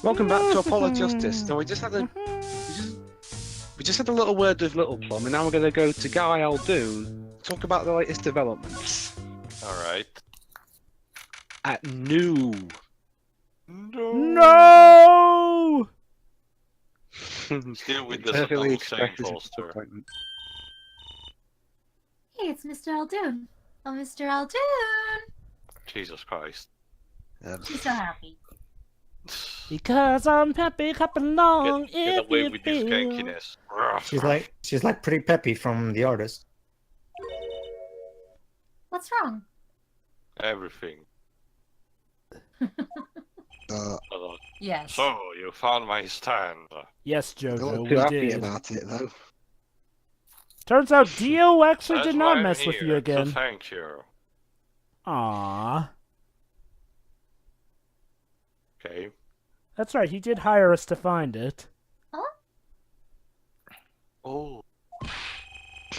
Welcome back to Apollo Justice. So we just had a little word with Little Plum, and now we're going to go to Guy Eldoon to talk about the latest developments. All right. At New. No! Still with the Perfectly same expressed his poster. disappointment. Hey, it's Mr. Eldoon. Oh, Mr. Eldoon! Jesus Christ. She's so happy. Because I'm happy, clapping along. Get away with this gankiness. She's like pretty peppy from the artist. What's wrong? Everything. Yes. So, you found my stand. Yes, I'm Jojo, not we too happy did. about it, though. Turns out Dio actually That's did why not I'm mess with here, you again. So thank you. Aww. Okay. That's right, he did hire us to find it. Oh.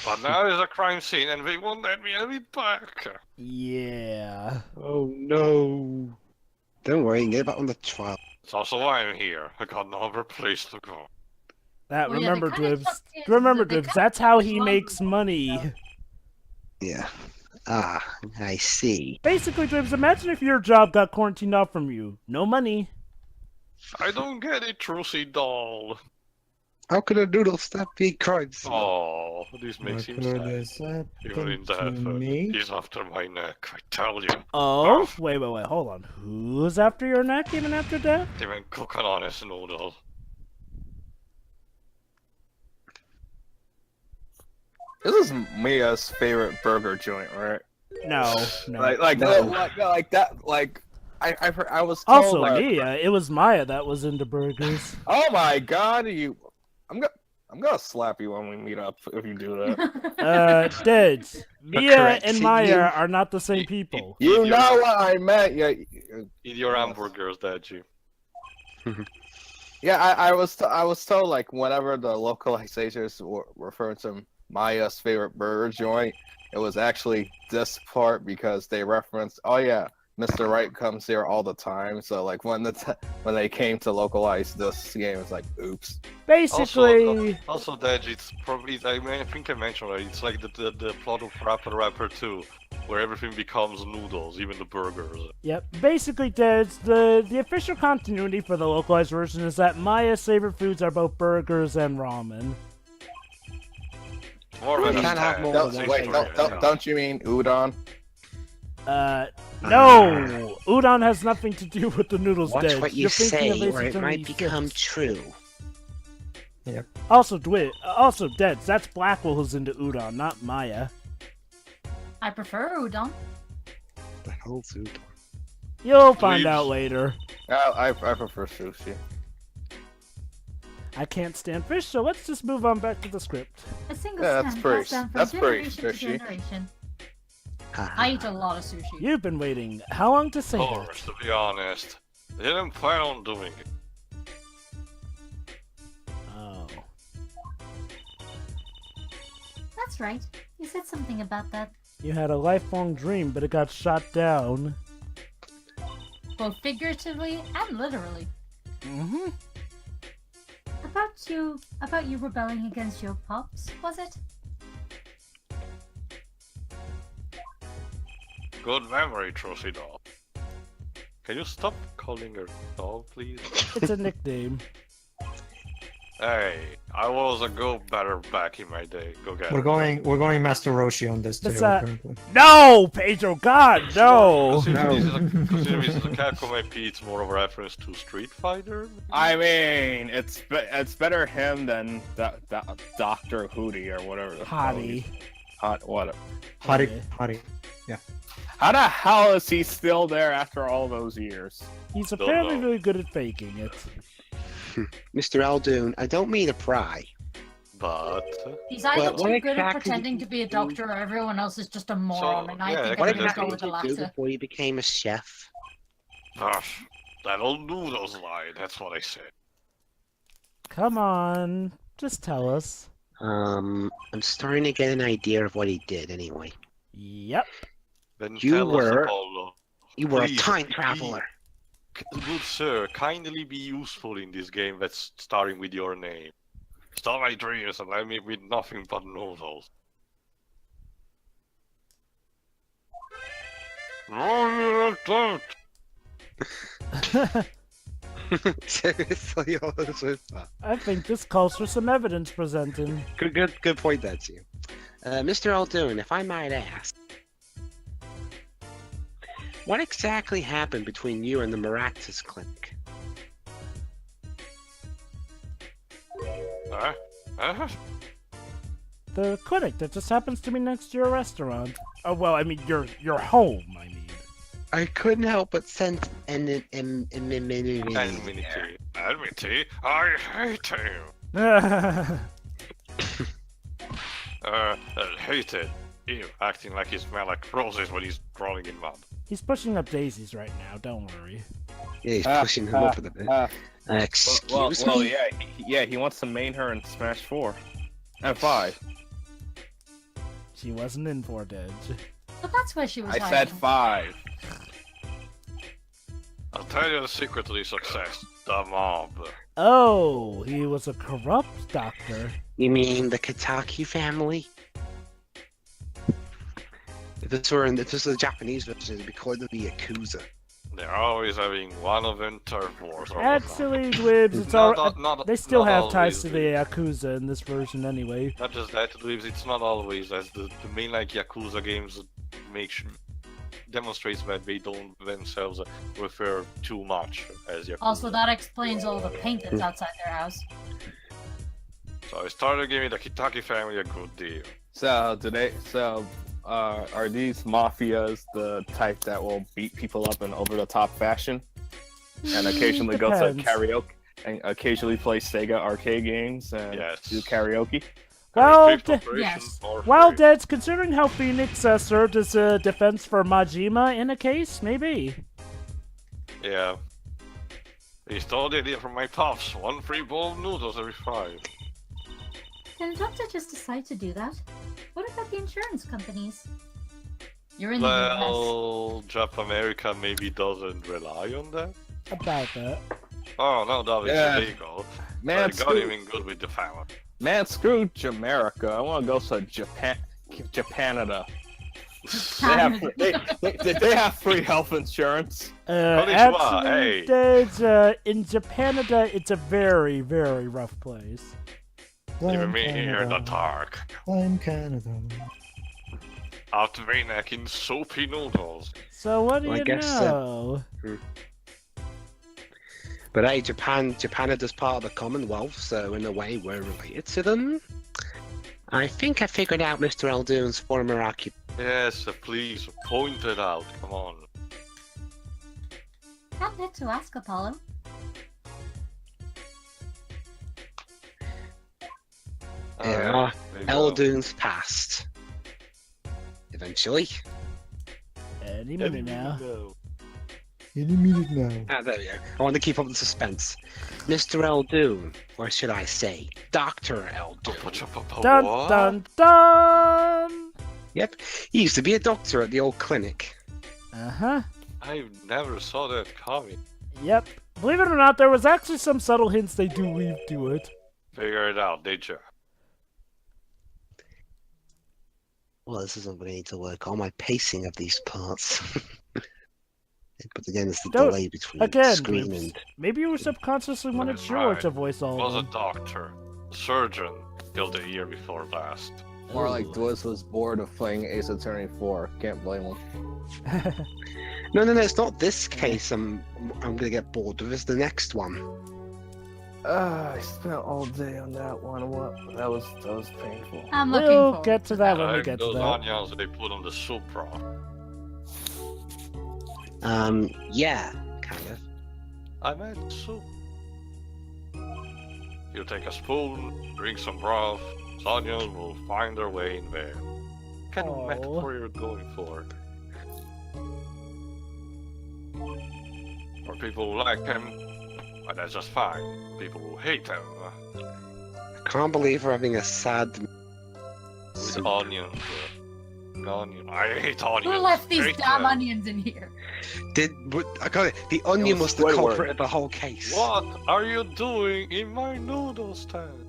But now there's a crime scene and they won't let me back. Yeah. Oh no. Don't worry, you can get back on the trial. It's also why I'm here. I got no other place to go. That, Well, yeah, remember, they kinda Dwibs. tucked in- Remember, they Dwibs, kinda that's how tucked he in makes one- money. Yeah. Ah, I see. Basically, Dwibs, imagine if your job got quarantined off from you. No money. I don't get it, Trucy doll. How could a noodle stop being crimes? Oh, this makes him sad. Even in death, me? he's after my neck, I tell you. Oh? Wait, hold on. Who's after your neck even after death? They've been cooking on his noodle. This is Mia's favorite burger joint, right? No, no. Like No. that. I was told. Also, Mia, it was Maya that was into burgers. Oh my God! I'm gonna slap you when we meet up if you do that. Deds, Mia and correcting Maya you. are not the same people. You know what I meant? Yeah. Eat your hamburgers, Deji. Yeah, I was told like whenever the localizations were referring to Maya's favorite burger joint, it was actually this part because they referenced, oh yeah, Mr. Right comes here all the time. So like when they came to localize this game, it's like, oops. Basically, Also, Deji, it's probably, I think I mentioned it, it's like the plot of Rapper 2, where everything becomes noodles, even the burgers. yep. Basically, Deds, the official continuity for the localized version is that Maya's favorite foods are both burgers and ramen. More than You a can't have stand, more that's than Wait, one history, don't you mean udon? No! Udon has nothing to do with the noodles, Watch Deds. what you You're thinking of say, or Ace it might Attorney become 6. true. Also, Deds, that's Blackwell who's into udon, not Maya. I prefer udon. The hell's udon? You'll find Dwibs. out later. I prefer sushi. I can't stand fish, so let's just move on back to the script. A single Yeah, that's stand pretty- passed down from that's pretty generation to fishy. generation. Ah, I eat a lot of sushi. You've been waiting how long to say Of course, that? to be honest. They didn't plan on doing it. Oh. That's right. You said something about that. You had a lifelong dream, but it got shot down. Both figuratively and literally. Mm-hmm. About you rebelling against your pops, was it? Good memory, Trucy doll. Can you stop calling her doll, please? It's a nickname. Hey, I was a go-better back in my day. Go get We're it. going Master Roshi on this too. That's that- apparently. No, Pedro, God, no! Considering this is a Capcom IP, it's more of a reference to Street Fighter? I mean, it's better him than that Dr. Hootie or whatever. the hell Hottie. he's- Hot what? Hari. How the hell is he still there after all those years? He's Don't apparently know. really good at faking it. Mr. Eldoon, I don't mean to pry. But... He's either Well, what too good at exactly pretending did to be a you doctor or everyone else is just a moron, and I yeah, think What I'm gonna exactly go with the did you do latter. before you became a chef? Gosh, that old noodles line, that's what I said. Come on, just tell us. I'm starting to get an idea of what he did anyway. Yep. Then You tell us, were- Apollo. You were Please, a time please. traveler. Good sir, kindly be useful in this game that's starting with your name. Stop my dreams and let me with nothing but noodles. No, you don't. Seriously, all this with that. I think this calls for some evidence presenting. Good point there, too. Mr. Eldoon, if I might ask, what exactly happened between you and the Maractus Clinic? The clinic that just happens to be next to your restaurant. Oh, well, I mean, your home, I mean. I couldn't help but sense Enmity. I hate him. Hated. Ew, acting like he smells like roses when he's crawling in mud. He's pushing up daisies right now, don't worry. Yeah, he's pushing him up a bit. Excuse me? yeah, he wants to main her in Smash 4. And 5. She wasn't in for Dej. But that's where she was I hiding. said 5. I'll tell you the secret to this success. The mob. Oh, he was a corrupt doctor. You mean the Kitaki family? If this was a Japanese version, it'd be called the Yakuza. They're always having one of them turf wars. or Actually, Dwibs, it's they still have ties to the Yakuza in this version anyway. Not just that, Dwibs, it's not always as the main like Yakuza games demonstrates that they don't themselves refer too much as Yakuza. Also, that explains all the paint that's outside their house. So I started giving the Kitaki family a good deal. Are these mafias the type that will beat people up in over-the-top fashion? And occasionally go to Depends. karaoke and occasionally play Sega arcade games and Yes. do karaoke? Well, yes. Well, Dej, considering how Phoenix served as a defense for Majima in a case, maybe. Yeah. He stole the idea from my pops. 1 free bowl of noodles every 5. Can a doctor just decide to do that? What about the insurance companies? You're in the US. Well, Jap America maybe doesn't rely on that. About that. Oh no, that was Yeah. illegal. Man, I got screw, him in good with the family. man, screw Jamaica. I want to go to Japanada. They have free health insurance. Konnichiwa, Actually, hey. Dej, in Japanada, it's a very, very rough place. Even me here in the dark. I'm Canada. Out V-neck in soapy noodles. So what do Well, I you guess, know? But hey, Japanada's part of the Commonwealth, so in a way we're related to them. I think I figured out Mr. Eldoon's former occupation. Yes, please point it out. Come on. How did to ask Apollo? Yeah, there you go. Eldoon's past. Eventually. Any minute now. No. Any minute now. Ah, there we go. I want to keep up the suspense. Mr. Eldoon, or should I say, Dr. Eldoon. Dun What? dun dun! Yep, he used to be a doctor at the old clinic. Uh-huh. I never saw that coming. Yep. Believe it or not, there was actually some subtle hints they do leave to it. Figure it out, did you? Well, this is something I need to work on, my pacing of these parts. But again, it's the Don't- delay between Again, screen Dwibs, and... maybe you subconsciously wanted That's Sherlock right. to voice all Was a of them. doctor, surgeon, till the year before last. More like Dwibs was bored of playing Ace Attorney 4. Can't blame him. No, it's not this case I'm gonna get bored with, it's the next one. I spent all day on that one. What? That was painful. I'm looking We'll forward get to that when we Like get to those that. onions they put on the soup broth. Yeah, kind of. I meant soup. You take a spoon, drink some broth, those onions will find their way in there. What kind Aw. of metaphor you're going for? For people who like him, well, that's just fine. People who hate him, I can't believe we're having a sad... with onions. Onion. I hate onions. Who left these Hate damn them. onions in here? I got it. The onion was was the Squidward. culprit of the whole case. What are you doing in my noodle stand?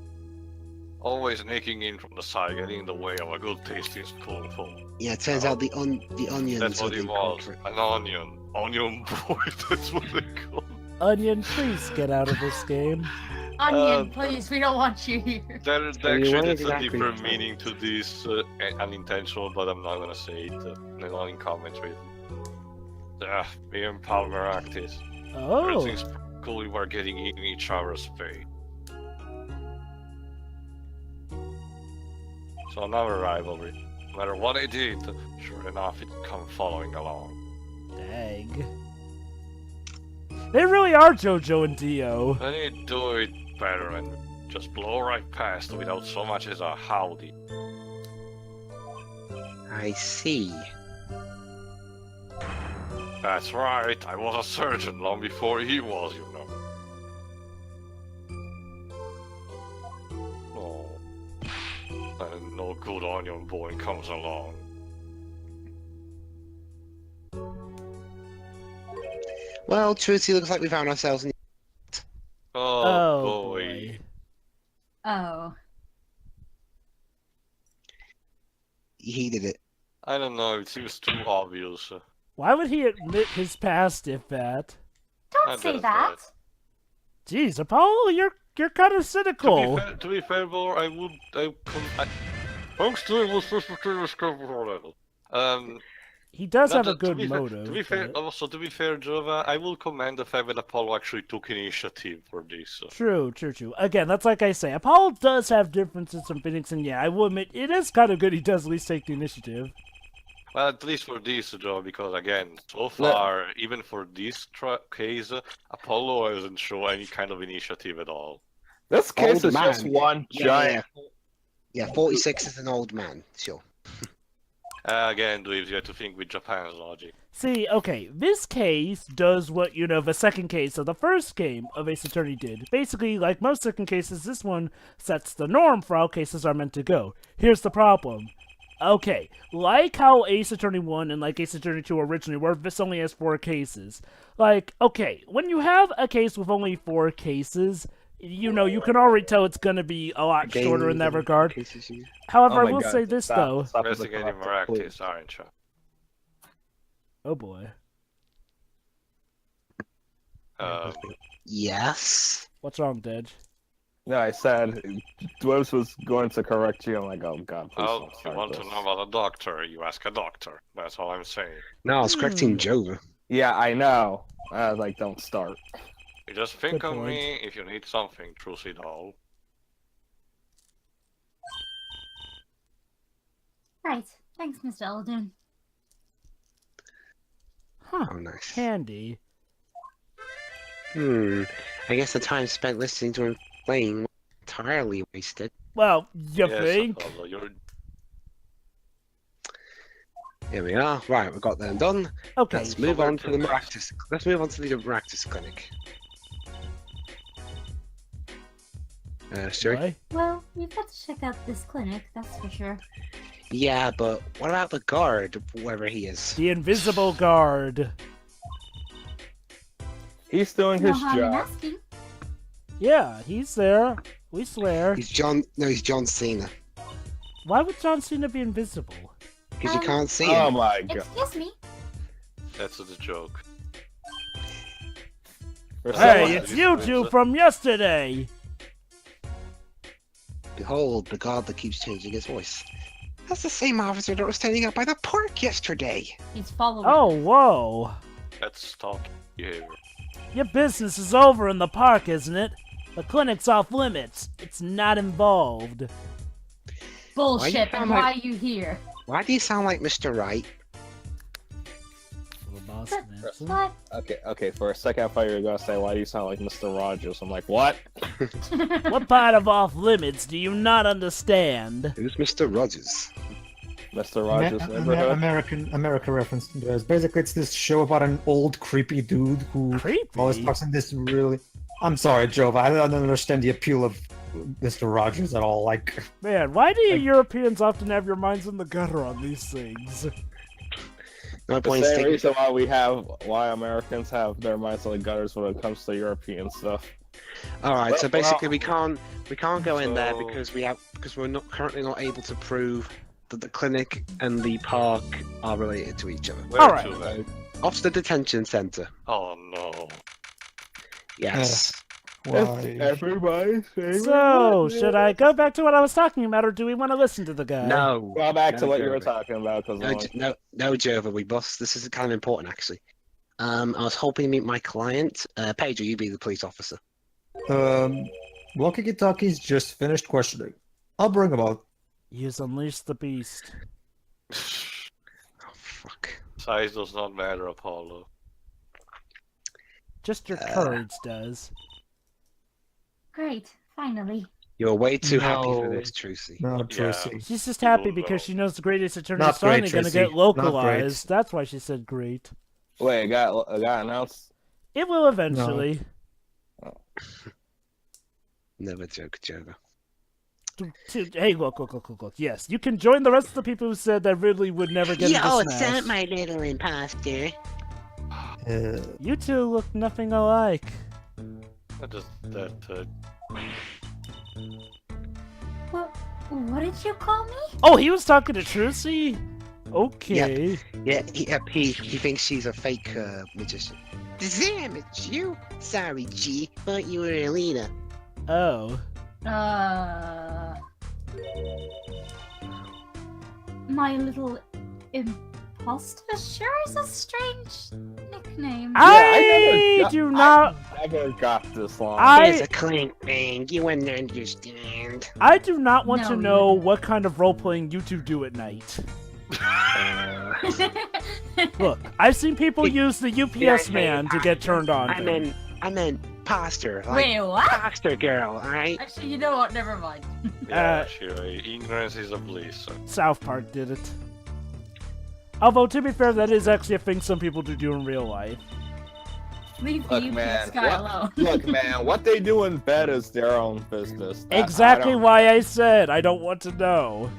Always nicking in from the side, getting in the way of a good tasting spoonful. Yeah, it turns out the onions That's were what the he was. culprit. An onion. Onion boy, that's what they call him. Onion, please get out of this game. Onion, please, we don't want you here. There you actually want there's a exactly deeper what- meaning to this, unintentional, but I'm not gonna say it. Not in commentary. Me and Palmer Actis. Oh. Everything's cool, we were getting in each other's pay. So another rivalry. No matter what I did, sure enough, it come following along. Dang. They really are JoJo and Dio. I need to do it better and just blow right past without so much as a howdy. I see. That's right, I was a surgeon long before he was, you know. Oh. And no good onion boy comes along. Well, Truty, looks like we found ourselves in. Oh, boy. Oh. He did it. I don't know, it seems too obvious. Why would he admit his past if that? Don't I say guess that. Jeez, Apollo, you're kind of cynical. To be fair, Bor, Folks, doing was supposed to discover level. He does have to a good be motive. To be fair, but- also to be fair, Jova, I will commend the fact that Apollo actually took initiative for this. True. Again, that's like I say. Apollo does have differences from Phoenix, and yeah, I will admit, it is kind of good he does at least take the initiative. Well, at least for this, Joe, because again, so far, even for this case, Apollo hasn't shown any kind of initiative at all. This case Old is just man. one Yeah, giant. Yeah, 46 is an old man, sure. Again, Dwibs, you have to think with Japan's logic. See, okay, this case does what, the second case of the first game of Ace Attorney did. Basically, like most second cases, this one sets the norm for how cases are meant to go. Here's the problem. Okay, like how Ace Attorney 1 and like Ace Attorney 2 originally were, this only has 4 cases. Like, okay, when you have a case with only 4 cases, you can already tell it's gonna be a lot shorter in that regard. However, Oh I my will God, say this, stop, though. stop with the Investigating corrupted, please. Maractus, aren't you? Oh boy. Yes. What's wrong, Dej? No, I said Dwibs was going to correct you. I'm like, oh god, please Oh, don't if you start want this. to know about a doctor, you ask a doctor. That's all I'm saying. No, I was correcting Jova. Yeah, I know. I was like, don't start. You just think Good of point. me if you need something, truly doll. Right. Thanks, Mr. Eldoon. Huh. Oh, nice. Handy. I guess the time spent listening to him playing was entirely wasted. Well, you Yes, think? Apollo, you're... Here we are. Right, we got them done. Okay. Let's move on to the Maractus. Let's move on to the Maractus clinic. Stuart? Why? Well, we've got to check out this clinic, that's for sure. Yeah, but what about the guard, whoever he is? The invisible guard. He's doing No his harm in job. asking. Yeah, he's there. We swear. He's John. No, he's John Cena. Why would John Cena be invisible? Because you can't see Oh him. my god. Excuse me. That's the joke. For Hey, someone- it's you two from yesterday. Behold, the god that keeps changing his voice. That's the same officer that was standing up by the park yesterday. He's following. Oh, whoa. That's stalking behavior. Your business is over in the park, isn't it? The clinic's off limits. It's not involved. Bullshit, Why you then sound why like- are you here? Why do you sound like Mr. Right? The boss But- Manson. What? Okay, for a second I thought you were gonna say, why do you sound like Mr. Rogers? I'm like, what? What part of off limits do you not understand? Who's Mr. Rogers? Mr. Rogers neighborhood? America reference. Basically, it's this show about an old creepy dude who always Creepy. talks in this really. I'm sorry, Jova. I don't understand the appeal of Mr. Rogers at all. Like, Man, why do you Europeans often have your minds in the gutter on these things? No The point same sticking. reason why Americans have their minds in the gutters when it comes to European stuff. All right, so Well, basically we can't go in there So- because we're not currently not able to prove that the clinic and the park are related to each other. Where Alright. to then? Off to the detention center. Oh no. Yes. why? Everybody's favorite. So, should I go back to what I was talking about, or do we want to listen to the guy? No. Well, back to No, what you were Jovi. talking about, because No, Jova, we bust. This is kind of important, actually. I was hoping to meet my client. Pedro, you be the police officer. Wocky Kitaki's just finished questioning. I'll bring him out. Use Unleash the Beast. Oh, fuck. Size does not matter, Apollo. Just your courage does. Great, finally. You're way too happy for No. this, Trucy. No, Yeah. Tracy. She's just happy People because know. she knows the greatest attorney Not is great, finally going to Tracy. get Not great. localized. That's why she said great. Wait, it got announced. It will eventually. Never joke, Jova. Hey, look. Yes, you can join the rest of the people who said that Ridley would never get into Smash. my little imposter. You two look nothing alike. That What did you call me? Oh, he was talking to Trucy? Okay. Yeah, he thinks she's a fake magician. Damn, it's you. Sorry, G. Thought you were a leader. Oh. My little imposter sure is a strange nickname. I do not. I never got this long. There's a clink thing. You wouldn't understand. I do not want No, to you know wouldn't. what kind of role playing you two do at night. Look, I've seen people use the UPS man to get turned on. I meant poster. Like Wait, what? poster girl, alright? Actually, you know what? Never mind. yeah, Shiro, ignorance is a bliss. South Park did it. Although, to be fair, that is actually a thing some people do in real life. Leave the Look, UPS man. guy alone. Look, man. What they do in bed is their own business. Exactly why I said I don't want to know.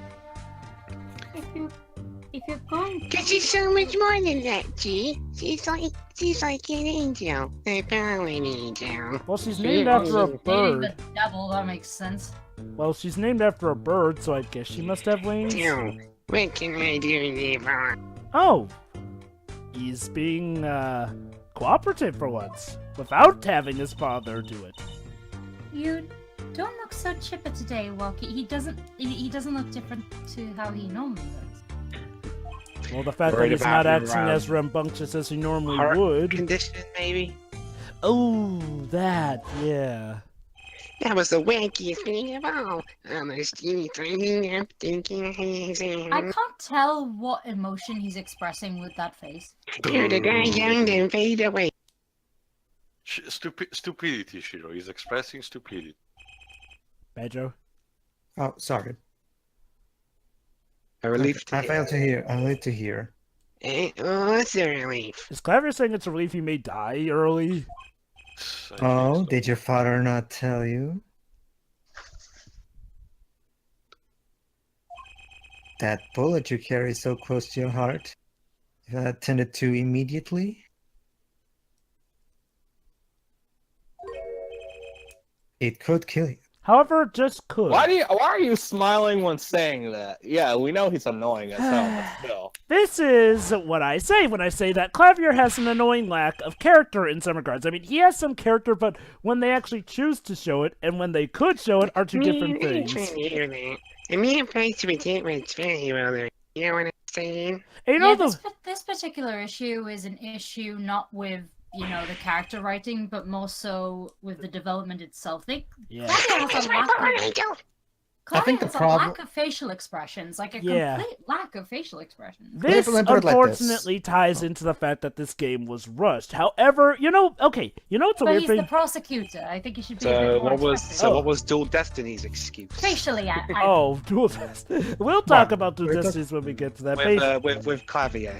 If you're going, Cause she's so much more than that, G. She's like an angel. A fallen angel. Well, she's named after a maybe bird. the devil. That makes sense. Well, she's named after a bird, so I guess she must have wings. So, what can I do, Neva? Oh, he's being cooperative for once, without having his father do it. You don't look so chipper today, Wocky. He doesn't look different to how he normally looks. Well, the fact that Worried he's about not acting your, as rambunctious as he normally heart would. Condition, maybe? Oh, that, yeah. That was the wankiest thing of all. Almost anything I'm thinking he's I in. can't tell what emotion he's expressing with that face. You're the guy young and fade away. Stupidity, Shiro. He's expressing stupidity. Pedro? Oh, sorry. A relief to I failed to hear. I need to hear. Oh, it's a relief. Is Clever saying it's a relief he may die early? I think Oh, so. did your father not tell you? That bullet you carry so close to your heart. If I attended to immediately, it could kill you. However, just could. Why are you smiling when saying that? Yeah, we know he's annoying as hell, but still. This is what I say when I say that Clavier has an annoying lack of character in some regards. I mean, he has some character, but when they actually choose to show it and when they could show it are two different I'm things. trying to hear that. I mean, place to begin with very well there. You know what I'm saying? And you know Yeah, the this particular issue is an issue not with, you know, the character writing, but more so with the development itself. yeah. Claudia has a lack of, I think the Claudia has a problem- lack of facial expressions, like a Yeah. complete lack of facial expressions. This Let me put it like this. unfortunately ties into the fact that this game was rushed. However, you know, okay, you know what's a But weird he's the thing? prosecutor. I think he should be a So bit more what was expressive. what was Dual Destiny's excuse? Facially, I Oh, Dual Destiny. We'll talk What? about Dual We're talk- Destinies when we get to that. With Clavier.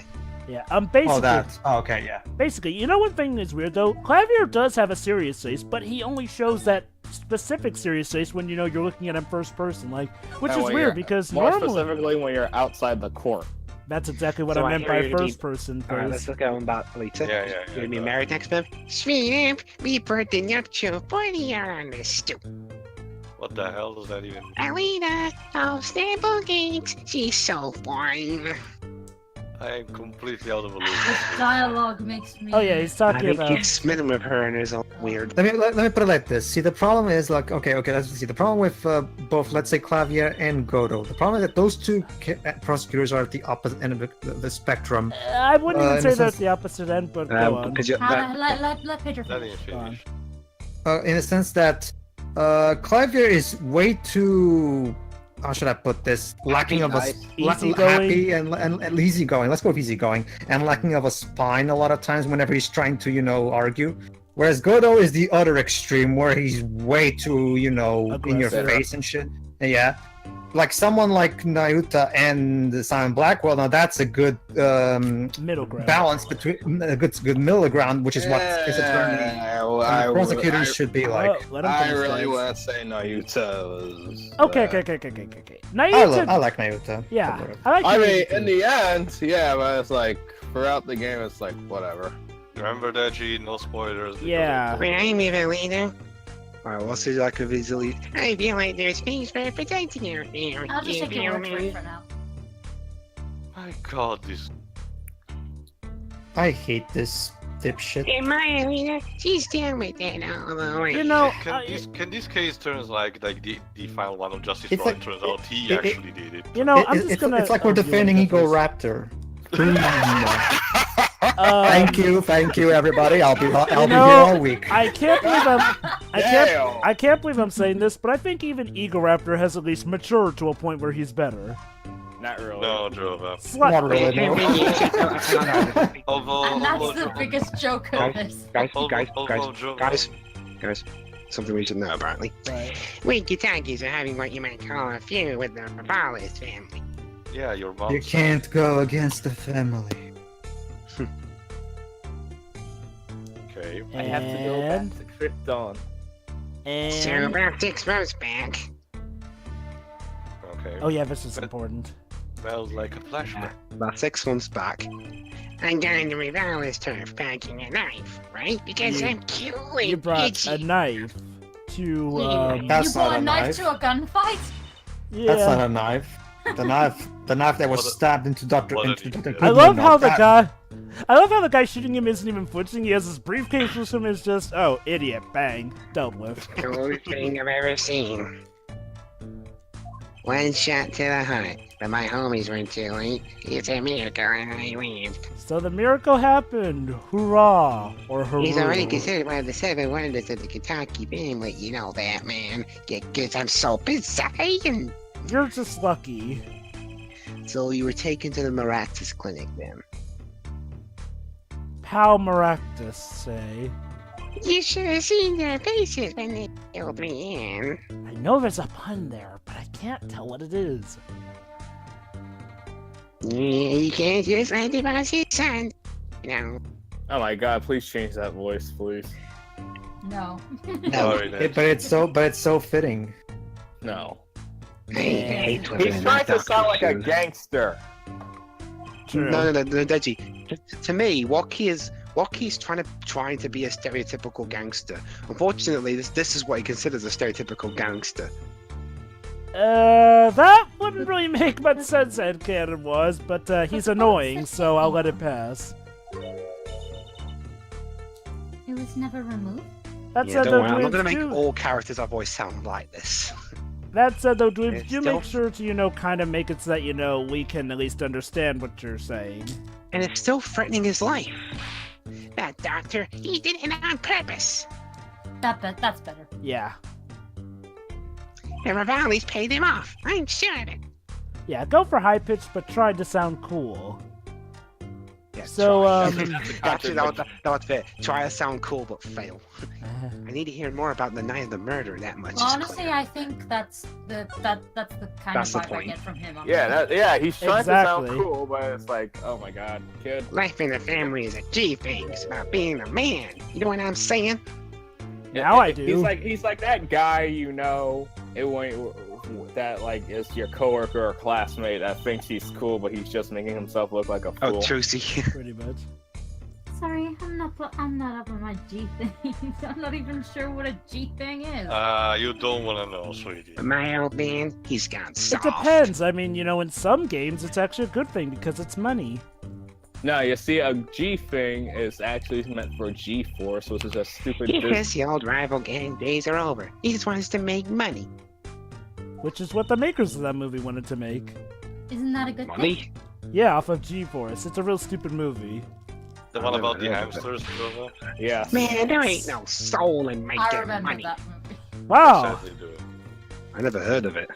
Yeah, Oh, basically, that. Oh, okay, yeah. basically, you know one thing is weird though? Clavier does have a serious face, but he only shows that specific serious face when you're looking at him first person, like, which And is when weird you're- because more normally specifically when you're outside the court. that's exactly what So I I meant hear by you're gonna be- first person. Alright, let's Face. look at him back later. Yeah. You're gonna be go. married next month? Sweet, we put the nuptial party on the stoop. What the hell does that even? Alina of Stable Gates, she's so fine. I am completely out of a loop. This dialogue makes me. Oh yeah, he's I talking think about. he's smitten with her and is all weird. Let me put it like this. See, the problem is like okay, let's see. The problem with both, let's say, Clavier and Godo. The problem is that those two prosecutors are at the opposite end of the spectrum. I wouldn't even in say a they're at sense- the opposite end, but go on. Because Let Pedro That finish. didn't Go on. finish. In a sense that Clavier is way too. How should I put this? Lacking of a Easygoing. happy and easygoing. Let's go with easygoing and lacking of a spine a lot of times whenever he's trying to argue. Whereas Godo is the other extreme where he's way too in your Aggressive. face and shit. Yeah, like someone like Nayuta and Simon Blackwell. Now that's a good Middle ground. balance between a good middle ground, which is what prosecutors should be like. Oh, let him I finish, really guys. want to say Nayuta was. Okay. I Nayuta, like Nayuta. yeah, But I like I mean, Nayuta in too. the end, yeah, but it's like throughout the game, it's like whatever. Remember Deji, no spoilers. because Yeah. When I'm a leader. Alright, what's it like with his elite? I feel like there's space for protecting you. I'll just take your word for it for now. My God, this. I hate this dipshit. In my arena, she's down with that all the way. Can this case turns like the final one of Justice It's Roy like- turns out he it- actually did it. I'm just gonna. It's like we're defending Eagle Raptor. Thank you, everybody. I'll be here all week. I can't believe Damn. I can't believe I'm saying this, but I think even Eagle Raptor has at least matured to a point where he's better. Not really. No, Drova. Slut. Not really, no. Although, And that's although the Drova- biggest joke of this. Guys, something we should know apparently. Right. We Kitakis are having what you might call a feud with the Rabalis family. Yeah, your mom. You can't go against the family. Okay. I have to go back And to Krypton. So and about 6 months back, Okay. oh yeah, this is important. Smells like a flashback. about 6 months back, I got in the Rabalis turf packing a knife, right? Because You- I'm killing You brought a itchy. knife to That's You brought not a a knife knife. to a gunfight? yeah. That's not a knife. The knife that was What a- stabbed into Dr. what a- into Dr. I love Goodman. how the That- guy shooting him isn't even flinching. He has his briefcase with him. Is just idiot, bang, dealt with. Coolest thing I've ever seen. One shot to the heart, but my homies were too late. It's a miracle and I lived. So the miracle happened. Hurrah or hurrah. He's already considered one of the 7 wonders of the Kitaki family. You know that, man. Because I'm so beside. You're just lucky. So you were taken to the Maraxis clinic then? How Maractus say? You should have seen their faces when they killed me in. I know there's a pun there, but I can't tell what it is. Yeah, you can't just let the boss's son. No. Oh my god, please change that voice, please. No. Sorry, Ned. But it's so fitting. No. I hate when He's they're trying to not sound like a shoes. gangster. True. No, Deji. To me, Wocky's trying to be a stereotypical gangster. Unfortunately, this is what he considers a stereotypical gangster. That wouldn't really make much sense, headcanon was, but he's annoying, so I'll let it pass. It was never removed? That Yeah, said, don't though, worry, I'm not Dwibs, gonna make do- all characters I've always sound like this. That said, though, Dwibs, It's do still- make sure to, kind of make it so that, we can at least understand what you're saying. And it's still threatening his life. That doctor, he did it on purpose. That's better. Yeah. The Ravalis paid him off. I'm sure of it. Yeah, go for high pitch, but try to sound cool. Yeah, So, try. Actually, that would fit. Try to sound cool, but fail. I need to hear more about the night of the murder. That much is Honestly, clear. I think that's the kind That's of the vibe I point. get from him. Yeah, he's trying to sound Exactly. cool, but it's like, oh my god, kid. Life in the family is a G thing. It's about being a man. You know what I'm saying? Now I do. He's like that guy, you know, that like is your coworker or classmate that thinks he's cool, but he's just making himself look like a Oh, fool. Trucy. Pretty much. Sorry, I'm not up on my G thing. I'm not even sure what a G thing is. You don't want to know, sweetie. My old man, he's gone soft. It depends. I mean, you know, in some games, it's actually a good thing because it's money. No, you see, a G thing is actually meant for G-force, which is a stupid. Yes, the old rival gang days are over. He just wants to make money. Which is what the makers of that movie wanted to make. Isn't that a good thing? Money? Yeah, off of G-Force. It's a real stupid movie. The one about the hamsters, brother? Yeah. Man, there ain't no soul in I making remember money. that movie. Wow, Sadly do. I never heard of it.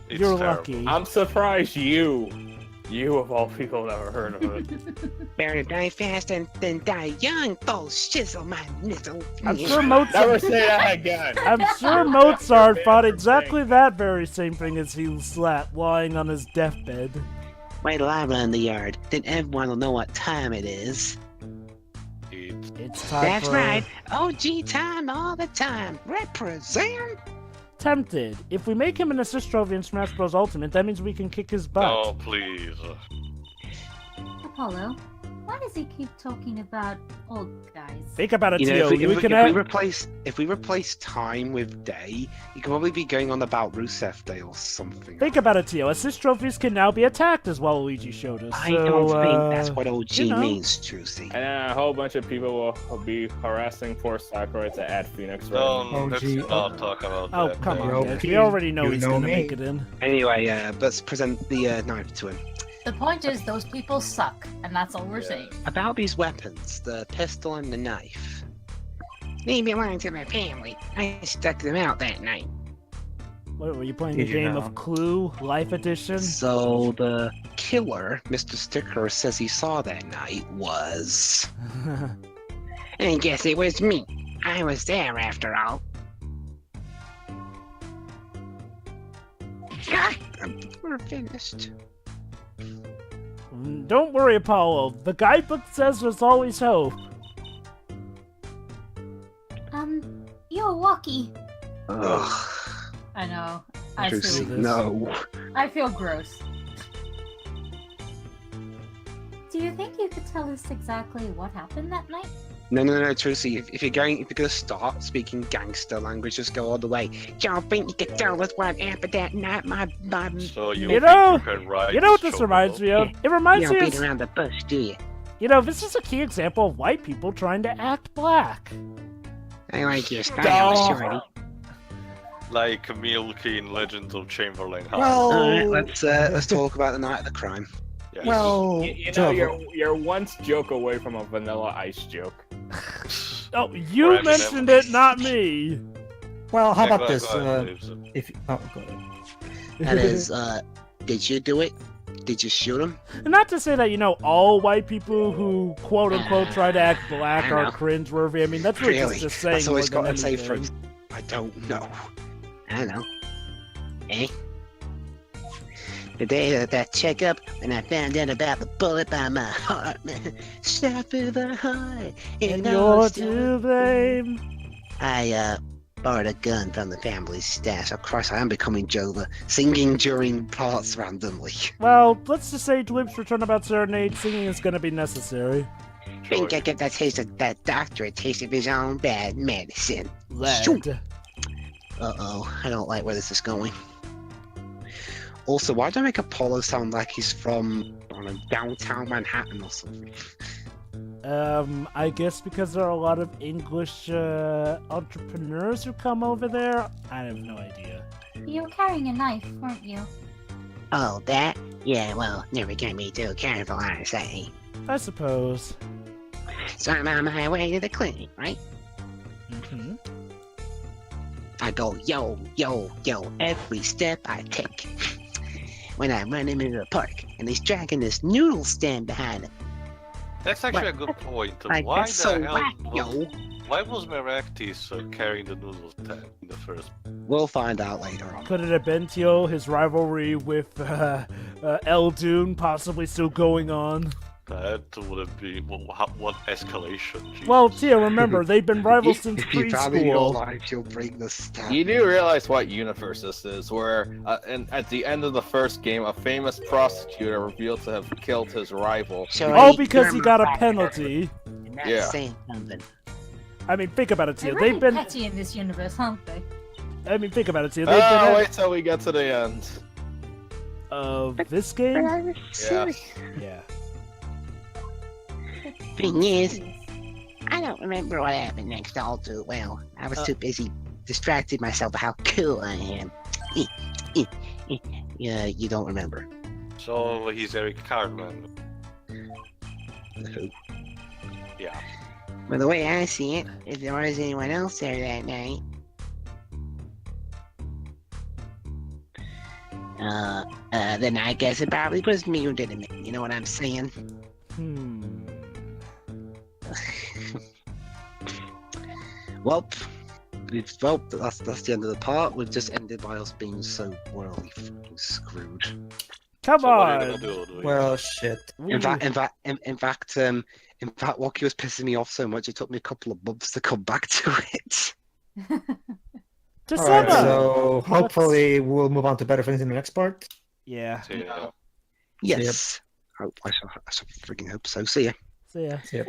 It's you're terrible. lucky. I'm surprised you of all people never heard of it. Better die fast than die young. Bull shizzle my nizzle. I'm sure Never Mozart. say that again. I'm sure Mozart thought exactly that very same thing as he was lying on his deathbed. Wait till I run the yard. Then everyone will know what time it is. It's time That's for right. OG time all the time. Represent. Tempted. If we make him an assist trophy in Smash Bros. Ultimate, that means we can kick his butt. Oh, please. Apollo, why does he keep talking about old guys? Think about it, You know, Tio. if We we can have... replace time with day, you could probably be going on about Rusev Day or something. Think about it, Tio. Assist trophies can now be attacked, as Waluigi showed us. I don't think that's so, what OG you know. means, Trucy. And then a whole bunch of people will be harassing poor Sakurai to add Phoenix. Right? Let's not talk about Oh, that. come on, Bro, guys. We please, already know you he's know gonna me. make it in. Anyway, let's present the knife to him. The point is, those people suck, and that's all we're saying. About these weapons, the pistol and the knife. They belong to my family. I stuck them out that night. What, were you playing Did the you game know? of Clue Life Edition? So the killer, Mr. Sticker, says he saw that night was... I guess it was me. I was there after all. Ah, we're finished. Don't worry, Apollo. The guidebook says there's always hope. Yo, Wocky. Ugh. I know. Trucy, this. no. I feel gross. Do you think you could tell us exactly what happened that night? No, Trucy. If you're gonna start speaking gangster language, just go all the way. Y'all think you could tell us what happened that night? My So you, You think know- you can ride You know what this this reminds me of? It reminds you me don't beat of... around the bush, do you? You know, this is a key example of white people trying to act black. I like your style, shorty. Like Milky in Legends of Chamberlain High. Well, Alright, let's talk about the night of the crime. Yes. well, You know, Joe, you're one joke away from a Vanilla Ice joke. Oh, you Right, mentioned it, not me. well, how Yeah, about go this? ahead, Dwibs. If oh, go ahead. That is, did you do it? Did you shoot him? Not to say that, you know, all white people who quote-unquote try to act black I are know. cringeworthy. I mean, that's really Really? just saying That's all he's more got than to say for anything. I don't know. I know. Eh? The day of that checkup, when I found out about the bullet by my heart, man. Shot through the heart. And I you're was to blame. I borrowed a gun from the family stash. Of course, I am becoming Jova, singing during parts randomly. Well, let's just say Dwibs' return about Serenade singing is gonna be necessary. Think I get that taste of that doctor a taste of his own bad medicine. Shoot. Uh-oh, I don't like where this is going. Also, why do I make Apollo sound like he's from, I don't know, downtown Manhattan or something? I guess because there are a lot of English entrepreneurs who come over there. I have no idea. You were carrying a knife, weren't you? Oh, that? Yeah, well, never got me too careful, I say. I suppose. So I'm on my way to the clinic, right? Mm-hmm. I go, yo, yo, yo, every step I take. When I run him into the park, and he's dragging this noodle stand behind him. That's actually a good point. Like, Why that's the so hell whack, was, yo. why was Meraktis carrying the noodle stand in the first? We'll find out later on. Could it have been Tio, his rivalry with Eldoon possibly still going on? That would be what escalation? Jesus. Well, Tia, remember, they've been rivals since If you value your preschool. life, you'll break the stat. You do realize what universe this is, where at the end of the first game, a famous prosecutor revealed to have killed his rival. So Oh, I- because you're he got a my penalty. And that's Yeah. saying something. I mean, think about it, They're Tia. really They've been. petty in this universe, aren't they? I mean, think about it, Tia. They've been. Oh, wait till we get to the end. Of this But game? I was silly. Yeah. Thing is, I don't remember what happened next all too well. I was too busy distracting myself with how cool I am. Yeah, you don't remember. So he's Eric Cartman. Who? Yeah. Well, the way I see it, if there was anyone else there that night, then I guess it probably was me who did it. You know what I'm saying? Well, that's the end of the part. We've just ended by us being so royally fucking screwed. Come So what are you on. gonna do? Well, shit. In fact, Wocky was pissing me off so much it took me a couple of months to come back to it. Just Alright, Emma. so hopefully we'll move on to better things in the next part. Yeah. Yeah. Yes. I shall freaking hope so. See ya. So yeah. See ya.